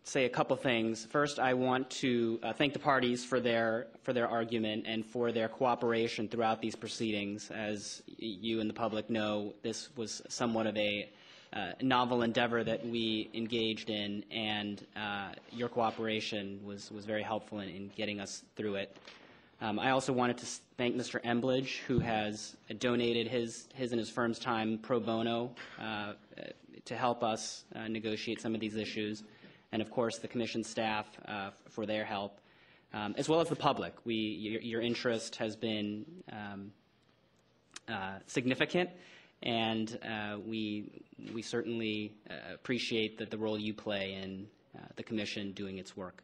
say a couple things. First, I want to thank the parties for their argument and for their cooperation throughout these proceedings. As you and the public know, this was somewhat of a novel endeavor that we engaged in, and your cooperation was very helpful in getting us through it. I also wanted to thank Mr. Embledge, who has donated his and his firm's time pro bono to help us negotiate some of these issues, and of course the Commission staff for their help, as well as the public. Your interest has been significant, and we certainly appreciate the role you play in the Commission doing its work.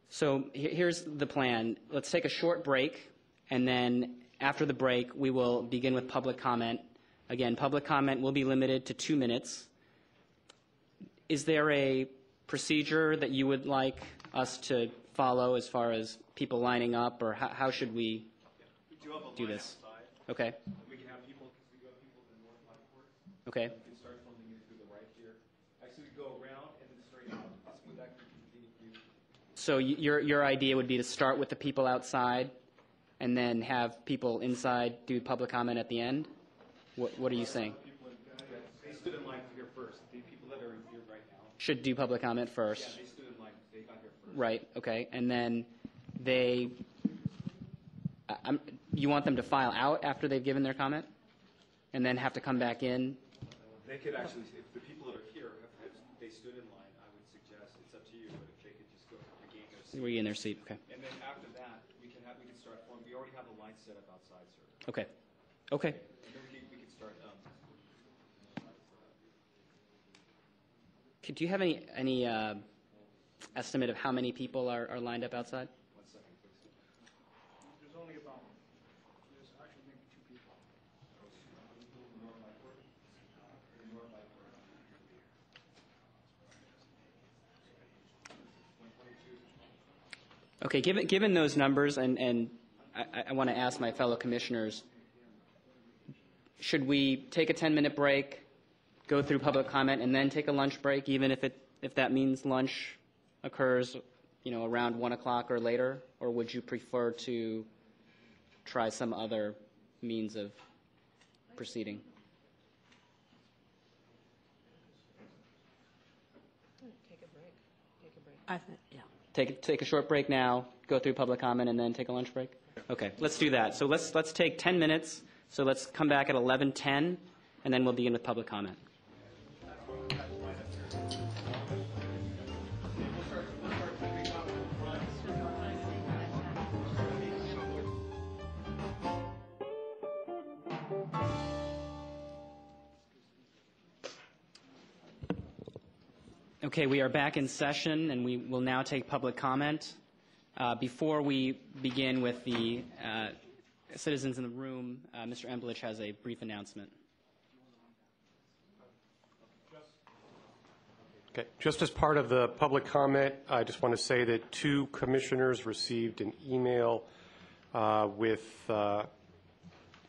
So here's the plan. Let's take a short break, and then after the break, we will begin with public comment. Again, public comment will be limited to 2 minutes. Is there a procedure that you would like us to follow as far as people lining up, or how should we do this? Okay. We can have people, because we do have people in the north line court. Okay. We can start filming it through the right here. Actually, we go around and then straight out. Would that be convenient for you? So your idea would be to start with the people outside and then have people inside do public comment at the end? What are you saying? They stood in line here first. The people that are here right now should do public comment first. Yeah, they stood in line. They got here first. Right, okay. And then you want them to file out after they've given their comment? And then have to come back in? They could actually, if the people that are here, if they stood in line, I would suggest, it's up to you, but if they could just go regain their seat. Regain their seat, okay. And then after that, we can start forming. We already have the line set up outside, sir. Okay. Okay. And then we can start. Do you have any estimate of how many people are lined up outside? 1 second, please. There's only about, there's actually maybe 2 people. Okay, given those numbers, and I want to ask my fellow commissioners, should we take a 10-minute break, go through public comment, and then take a lunch break, even if that means lunch occurs, around 1 o'clock or later? Or would you prefer to try some other means of proceeding? Take a break. I think, yeah. Take a short break now, go through public comment, and then take a lunch break? Okay, let's do that. So let's take 10 minutes. So let's come back at 11:10, and then we'll begin with public comment. Okay, we are back in session, and we will now take public comment. Before we begin with the citizens in the room, Mr. Embledge has a brief announcement. Okay, just as part of the public comment, I just want to say that 2 commissioners received an email with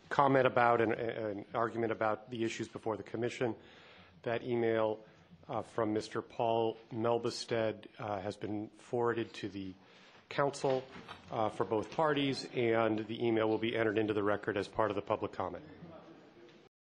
comment about an argument about the issues before the commission. That email from Mr. Paul Melbestead has been forwarded to the council for both parties, and the email will be entered into the record as part of the public comment.